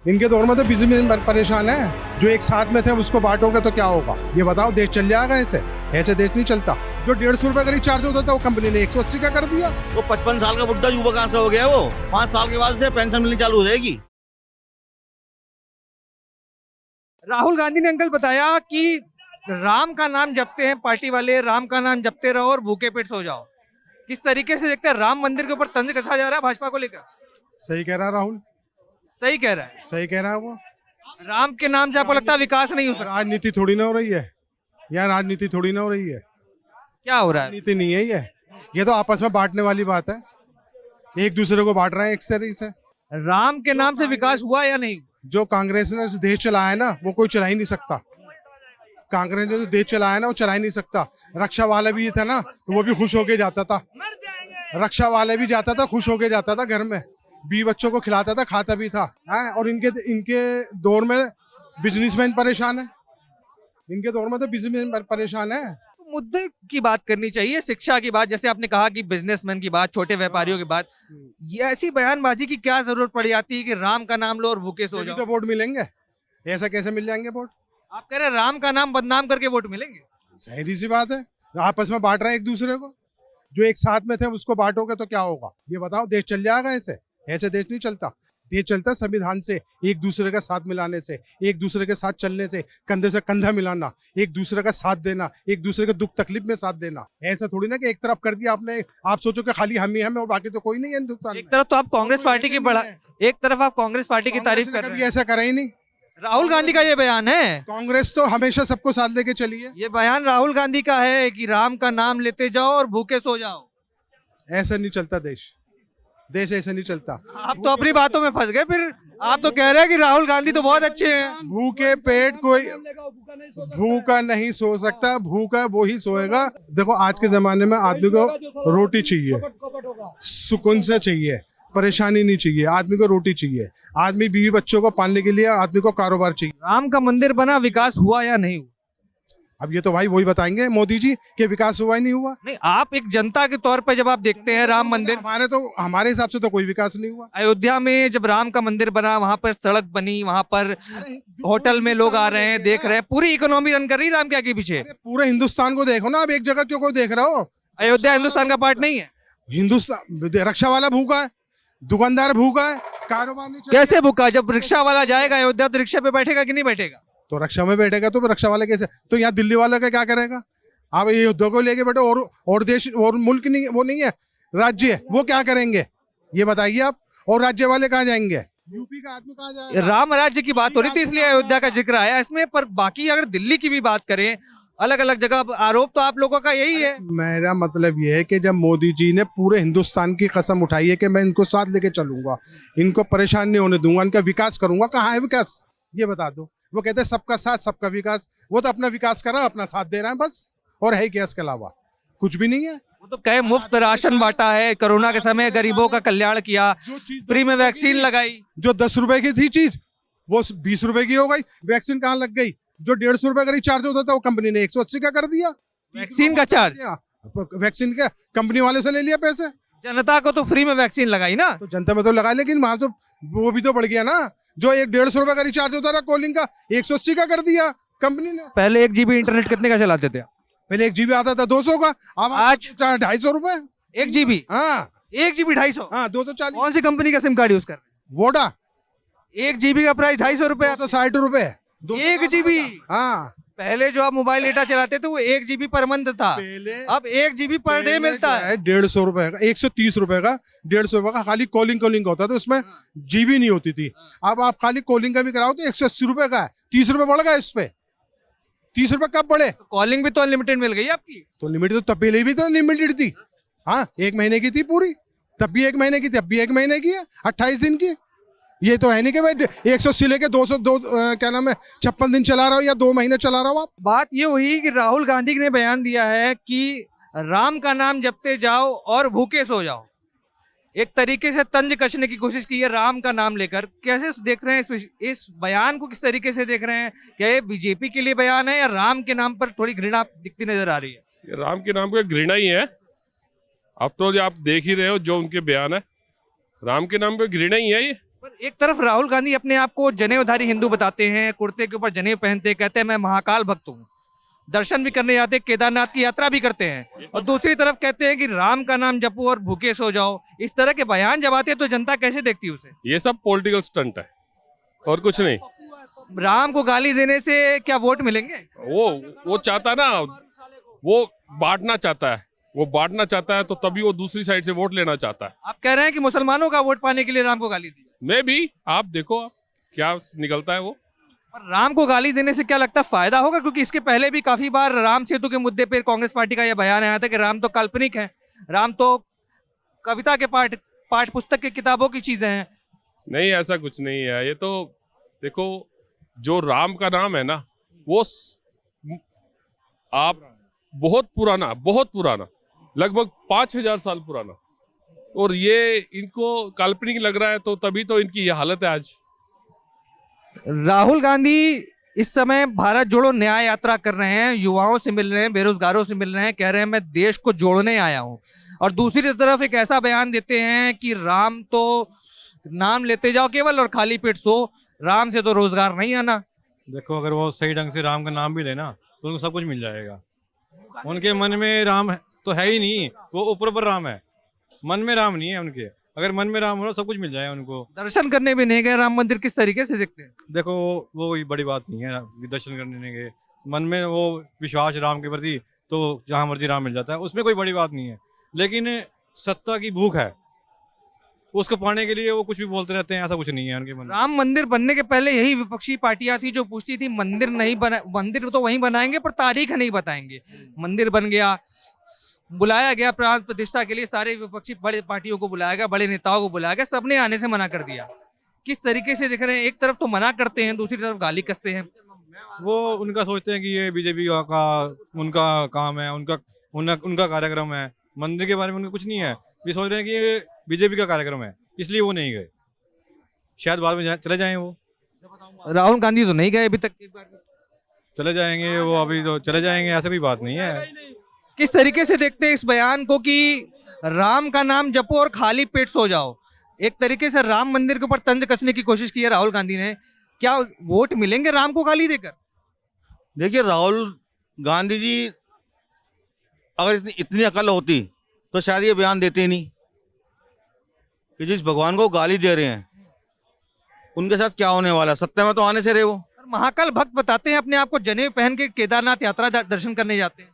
इनके दौर में तो बिजनेसमैन परेशान है। जो एक साथ में थे उसको बांटोगे तो क्या होगा ये बताओ, देश चल जाएगा ऐसे? ऐसे देश नहीं चलता। जो 150 रुपए का रिचार्ज होता था वो कंपनी ने 180 का कर दिया। वो 55 साल का बुढ़ा युवा कहाँ से हो गया? वो 5 साल के बाद से पेंशन मिलनी चालू हो जाएगी। राहुल गांधी ने अंकल बताया कि राम का नाम जपते हैं पार्टी वाले, राम का नाम जपते रहो और भूखे पेट सो जाओ। किस तरीके से देखते हैं राम मंदिर के ऊपर तंज कसा जा रहा है भाजपा को लेकर? सही कह रहा राहुल, सही कह रहा है। सही कह रहा है वो। राम के नाम से आपको लगता है विकास नहीं हो सकता? राजनीति थोड़ी ना हो रही है यार, राजनीति थोड़ी ना हो रही है। क्या हो रहा है? राजनीति नहीं है ये तो आपस में बांटने वाली बात है। एक दूसरे को बांट रहे हैं एक तरीके से। राम के नाम से विकास हुआ या नहीं? जो कांग्रेस ने देश चलाया है ना वो कोई चला ही नहीं सकता। कांग्रेस ने जो देश चलाया है ना वो चला ही नहीं सकता। रक्षा वाला भी था ना तो वो भी खुश होके जाता था। रक्षा वाला भी जाता था, खुश होके जाता था घर में, 20 बच्चों को खिलाता था, खाता भी था। और इनके दौर में बिजनेसमैन परेशान है। इनके दौर में तो बिजनेसमैन परेशान है। मुद्दे की बात करनी चाहिए, शिक्षा की बात, जैसे आपने कहा कि बिजनेसमैन की बात, छोटे व्यापारियों की बात। ये ऐसी बयानबाजी की क्या जरूरत पड़ जाती है कि राम का नाम लो और भूखे सो जाओ? तो वोट मिलेंगे, ऐसा कैसे मिल जाएंगे वोट? आप कह रहे हैं राम का नाम बदनाम करके वोट मिलेंगे? सीधी सी बात है, आपस में बांट रहे हैं एक दूसरे को। जो एक साथ में थे उसको बांटोगे तो क्या होगा ये बताओ, देश चल जाएगा ऐसे? ऐसे देश नहीं चलता। देश चलता है संविधान से, एक दूसरे का साथ मिलाने से, एक दूसरे के साथ चलने से, कंधे से कंधा मिलाना, एक दूसरे का साथ देना, एक दूसरे के दुख तकलीफ में साथ देना। ऐसा थोड़ी ना कि एक तरफ कर दिया आपने, आप सोचो कि खाली हम ही हमें और बाकी तो कोई नहीं है हिंदुस्तान एक तरफ तो आप कांग्रेस पार्टी की बड़ा, एक तरफ आप कांग्रेस पार्टी की तारीफ कर रहे हैं। ऐसा करा ही नहीं। राहुल गांधी का ये बयान है। कांग्रेस तो हमेशा सबको साथ लेके चली है। ये बयान राहुल गांधी का है कि राम का नाम लेते जाओ और भूखे सो जाओ। ऐसा नहीं चलता देश, देश ऐसे नहीं चलता। आप तो अपनी बातों में फंस गए। फिर आप तो कह रहे हैं कि राहुल गांधी तो बहुत अच्छे हैं। भूखे पेट कोई भूखा नहीं सो सकता, भूखा वो ही सोएगा। देखो आज के जमाने में आदमी को रोटी चाहिए, सुकून से चाहिए, परेशानी नहीं चाहिए। आदमी को रोटी चाहिए, आदमी बीवी बच्चों को पालने के लिए आदमी को कारोबार चाहिए। राम का मंदिर बना, विकास हुआ या नहीं हुआ? अब ये तो भाई वही बताएंगे मोदी जी कि विकास हुआ ही नहीं हुआ। नहीं, आप एक जनता के तौर पे जब आप देखते हैं राम मंदिर, हमारे हिसाब से तो कोई विकास नहीं हुआ। अयोध्या में जब राम का मंदिर बना, वहां पर सड़क बनी, वहां पर होटल में लोग आ रहे हैं, देख रहे हैं, पूरी इकोनॉमी रन कर रही है राम के आगे पीछे। पूरे हिंदुस्तान को देखो ना, आप एक जगह क्यों को देख रहे हो? अयोध्या हिंदुस्तान का पार्ट नहीं है। हिंदुस्तान रक्षा वाला भूखा है, दुकानदार भूखा है, कारोबार नहीं। कैसे भूखा? जब रिक्शा वाला जाएगा अयोध्या तो रिक्शा पे बैठेगा कि नहीं बैठेगा? तो रक्षा में बैठेगा तो रक्षा वाले कैसे? तो यहाँ दिल्ली वाले का क्या करेगा? आप ये युद्ध को लेके बैठो और देश और मुल्क नहीं, वो नहीं है राज्य है, वो क्या करेंगे ये बताइए आप? और राज्य वाले कहाँ जाएंगे? यूपी का आदमी कहाँ जाएगा? राम राज्य की बात हो रही थी इसलिए अयोध्या का जिक्र आया इसमें। पर बाकी अगर दिल्ली की भी बात करें, अलग अलग जगह आरोप तो आप लोगों का यही है। मेरा मतलब ये है कि जब मोदी जी ने पूरे हिंदुस्तान की कसम उठाई है कि मैं इनको साथ लेके चलूंगा, इनको परेशान नहीं होने दूंगा, इनका विकास करूंगा, कहाँ है विकास ये बता दो। वो कहते हैं सबका साथ सबका विकास, वो तो अपना विकास कर रहा है, अपना साथ दे रहा है बस, और है क्या इसके अलावा? कुछ भी नहीं है। वो तो कहे मुफ्त राशन बांटा है, कोरोना के समय गरीबों का कल्याण किया, फ्री में वैक्सीन लगाई। जो 10 रुपए की थी चीज वो 20 रुपए की हो गई। वैक्सीन कहाँ लग गई? जो 150 रुपए का रिचार्ज होता था वो कंपनी ने 180 का कर दिया। वैक्सीन का चार्ज वैक्सीन का कंपनी वाले से ले लिया पैसे। जनता को तो फ्री में वैक्सीन लगाई ना। तो जनता में तो लगाई, लेकिन वहां तो वो भी तो बढ़ गया ना। जो 150 रुपए का रिचार्ज होता था कॉलिंग का, 180 का कर दिया कंपनी ने। पहले 1 GB इंटरनेट कितने का चलाते थे? पहले 1 GB आता था 200 का, अब आज 250 रुपए 1 GB। हाँ 1 GB 250। हाँ 240। कौन सी कंपनी का सिम कार्ड यूज कर रहे हैं? वोडा 1 GB का प्राइस 250 रुपए। 260 रुपए 1 GB। हाँ पहले जो आप मोबाइल डेटा चलाते थे वो 1 GB पर मंथ था, अब 1 GB पर डे मिलता है। 150 रुपए का, 130 रुपए का, 150 रुपए का खाली कॉलिंग होता था, उसमें जीबी नहीं होती थी। अब आप खाली कॉलिंग का भी कराओ तो 180 रुपए का है, 30 रुपए बढ़ गया इस पे। 30 रुपए कब बढ़े? कॉलिंग भी तो अनलिमिटेड मिल गई आपकी। तो लिमिटेड तो तब पहले भी तो लिमिटेड थी। हाँ 1 महीने की थी पूरी, तब भी 1 महीने की थी, अब भी 1 महीने की है, 28 दिन की। ये तो है नहीं कि भाई 180 लेके 202 क्या नाम है 56 दिन चला रहा हो या 2 महीने चला रहा हो आप। बात ये हुई कि राहुल गांधी ने बयान दिया है कि राम का नाम जपते जाओ और भूखे सो जाओ। एक तरीके से तंज कसने की कोशिश की है राम का नाम लेकर। कैसे देख रहे हैं इस बयान को? किस तरीके से देख रहे हैं? क्या ये बीजेपी के लिए बयान है या राम के नाम पर थोड़ी घृणा दिखती नजर आ रही है? ये राम के नाम का घृणा ही है। अब तो आप देख ही रहे हो जो उनके बयान है, राम के नाम पे घृणा ही है ये। पर एक तरफ राहुल गांधी अपने आप को जनेऊधारी हिंदू बताते हैं, कुर्ते के ऊपर जनेऊ पहनते हैं, कहते हैं मैं महाकाल भक्त हूँ, दर्शन भी करने जाते हैं, केदारनाथ की यात्रा भी करते हैं, और दूसरी तरफ कहते हैं कि राम का नाम जपो और भूखे सो जाओ। इस तरह के बयान जब आते हैं तो जनता कैसे देखती है उसे? ये सब पॉलिटिकल स्टंट है और कुछ नहीं। राम को गाली देने से क्या वोट मिलेंगे? वो चाहता है ना, वो बांटना चाहता है, वो बांटना चाहता है, तो तभी वो दूसरी साइड से वोट लेना चाहता है। आप कह रहे हैं कि मुसलमानों का वोट पाने के लिए राम को गाली दी? मैं भी, आप देखो आप क्या निकलता है वो। पर राम को गाली देने से क्या लगता है फायदा होगा? क्योंकि इसके पहले भी काफी बार राम सेतु के मुद्दे पर कांग्रेस पार्टी का यह बयान आया था कि राम तो काल्पनिक है, राम तो कविता के पाठ पुस्तक की किताबों की चीजें हैं। नहीं, ऐसा कुछ नहीं है। ये तो देखो, जो राम का नाम है ना, वो आप बहुत पुराना लगभग 5000 साल पुराना, और ये इनको काल्पनिक लग रहा है, तो तभी तो इनकी ये हालत है आज। राहुल गांधी इस समय भारत जोड़ो न्याय यात्रा कर रहे हैं, युवाओं से मिल रहे हैं, बेरोजगारों से मिल रहे हैं, कह रहे हैं मैं देश को जोड़ने आया हूं, और दूसरी तरफ एक ऐसा बयान देते हैं कि राम तो नाम लेते जाओ केवल और खाली पेट सो, राम से तो रोजगार नहीं आना। देखो, अगर वो सही ढंग से राम का नाम भी लेना तो उनको सब कुछ मिल जाएगा। उनके मन में राम तो है ही नहीं, वो ऊपर राम है, मन में राम नहीं है उनके। अगर मन में राम हो सब कुछ मिल जाएगा उनको। दर्शन करने भी नहीं गए राम मंदिर, किस तरीके से देखते हैं? देखो, वो कोई बड़ी बात नहीं है कि दर्शन करने नहीं गए, मन में वो विश्वास राम के प्रति, तो जहाँ मर्जी राम मिल जाता है, उसमें कोई बड़ी बात नहीं है। लेकिन सत्ता की भूख है, उसको पाने के लिए वो कुछ भी बोलते रहते हैं, ऐसा कुछ नहीं है उनके मन में। राम मंदिर बनने के पहले यही विपक्षी पार्टियां थी जो पूछती थी मंदिर नहीं बना, मंदिर तो वहीं बनाएंगे पर तारीख नहीं बताएंगे। मंदिर बन गया, बुलाया गया प्राण प्रतिष्ठा के लिए, सारे विपक्षी बड़े पार्टियों को बुलाया गया, बड़े नेताओं को बुलाया गया, सबने आने से मना कर दिया। किस तरीके से देख रहे हैं? एक तरफ तो मना करते हैं, दूसरी तरफ गाली कसते हैं। वो उनका सोचते हैं कि ये बीजेपी का उनका काम है, उनका कार्यक्रम है। मंदिर के बारे में उनको कुछ नहीं है, ये सोच रहे हैं कि ये बीजेपी का कार्यक्रम है, इसलिए वो नहीं गए। शायद बाद में चले जाएं वो। राहुल गांधी तो नहीं गए अभी तक, एक बार भी। चले जाएंगे वो, अभी तो चले जाएंगे, ऐसा कोई बात नहीं है। किस तरीके से देखते हैं इस बयान को कि राम का नाम जपो और खाली पेट सो जाओ? एक तरीके से राम मंदिर के ऊपर तंज कसने की कोशिश की है राहुल गांधी ने। क्या वोट मिलेंगे राम को गाली देकर? देखिए, राहुल गांधी जी अगर इतनी अकल होती तो शायद ये बयान देते ही नहीं कि जिस भगवान को गाली दे रहे हैं उनके साथ क्या होने वाला। सत्ता में तो आने से रहे वो। महाकाल भक्त बताते हैं अपने आप को, जनेऊ पहन के केदारनाथ यात्रा दर्शन करने जाते हैं।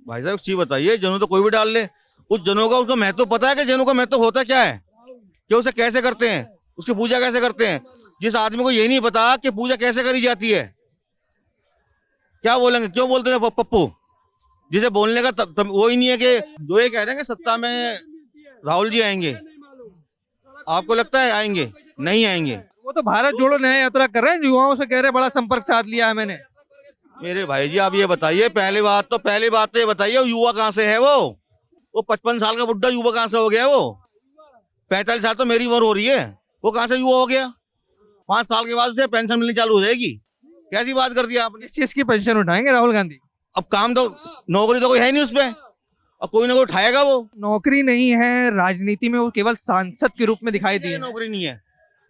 भाई साहब, एक चीज बताइए, जनू तो कोई भी डाल ले, उस जनू का उसका महत्व पता है कि जनू का महत्व होता क्या है, कि उसे कैसे करते हैं, उसकी पूजा कैसे करते हैं? जिस आदमी को यही नहीं पता कि पूजा कैसे करी जाती है, क्या बोलेंगे? क्यों बोलते हैं पप्पू? जिसे बोलने का वो ही नहीं है कि जो ये कह रहे हैं कि सत्ता में राहुल जी आएंगे, आपको लगता है आएंगे? नहीं आएंगे। वो तो भारत जोड़ो न्याय यात्रा कर रहे हैं, युवाओं से कह रहे हैं बड़ा संपर्क साध लिया है मैंने। मेरे भाई जी, आप ये बताइए, पहली बात तो ये बताइए, वो युवा कहाँ से है? वो 55 साल का बुढ़ा युवा कहाँ से हो गया? वो 45 साल तो मेरी उम्र हो रही है, वो कहाँ से युवा हो गया? 5 साल के बाद से पेंशन मिलनी चालू हो जाएगी। कैसी बात कर दी आपने? इस चीज की पेंशन उठाएंगे राहुल गांधी? अब काम तो, नौकरी तो कोई है नहीं उस पर, अब कोई ना कोई उठाएगा। वो नौकरी नहीं है, राजनीति में वो केवल सांसद के रूप में दिखाई दिए। नौकरी नहीं है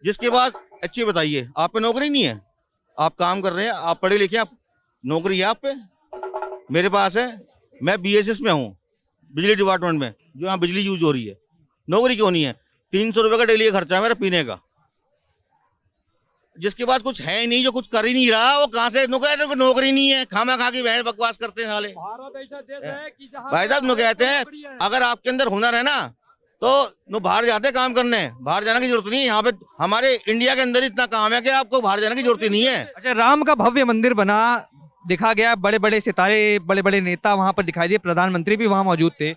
जिसके पास, अच्छी बताइए, आप पे नौकरी नहीं है, आप काम कर रहे हैं, आप पढ़े लिखे, आप नौकरी है आप पे? मेरे पास है, मैं BSS में हूँ, बिजली डिपार्टमेंट में, जो यहाँ बिजली यूज हो रही है। नौकरी क्यों नहीं है? 300 रुपये का डेली खर्चा है मेरा पीने का। जिसके पास कुछ है ही नहीं, जो कुछ कर ही नहीं रहा, वो कहाँ से नौकरी नहीं है? खामा खा की बहन बकवास करते हैं साले। भाई साहब, कहते हैं अगर आपके अंदर हुनर है ना तो बाहर जाते काम करने, बाहर जाने की जरूरत नहीं है। यहाँ पे हमारे इंडिया के अंदर इतना काम है कि आपको बाहर जाने की जरूरत ही नहीं है। अच्छा, राम का भव्य मंदिर बना, दिखा गया, बड़े बड़े सितारे, बड़े बड़े नेता वहां पर दिखाई दिए, प्रधानमंत्री भी वहां मौजूद थे,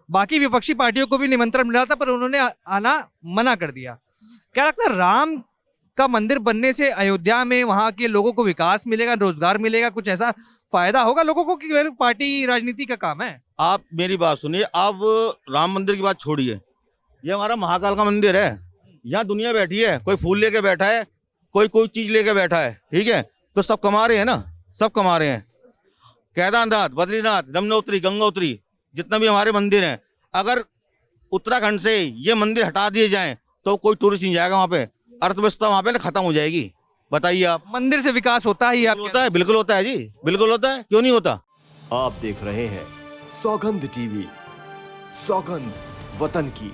बाकी विपक्षी पार्टियों को भी निमंत्रण मिला था पर उन्होंने आना मना कर दिया। क्या लगता है राम का मंदिर बनने से अयोध्या में वहां के लोगों को विकास मिलेगा, रोजगार मिलेगा, कुछ ऐसा फायदा होगा लोगों को कि पार्टी राजनीति का काम है? आप मेरी बात सुनिए, आप राम मंदिर की बात छोड़िए, ये हमारा महाकाल का मंदिर है, यहाँ दुनिया बैठी है, कोई फूल लेके बैठा है, कोई चीज लेके बैठा है, ठीक है? तो सब कमा रहे हैं ना, सब कमा रहे हैं। केदारनाथ, बद्रीनाथ, यमुनोत्री, गंगोत्री, जितना भी हमारे मंदिर हैं, अगर उत्तराखंड से ये मंदिर हटा दिए जाएं तो कोई टूरिस्ट नहीं जाएगा वहाँ पे। अर्थव्यवस्था वहां पे ना खत्म हो जाएगी। बताइए आप। मंदिर से विकास होता ही आप होता है, बिल्कुल होता है जी, बिल्कुल होता है, क्यों नहीं होता। आप देख रहे हैं सौगंध टीवी, सौगंध वतन की।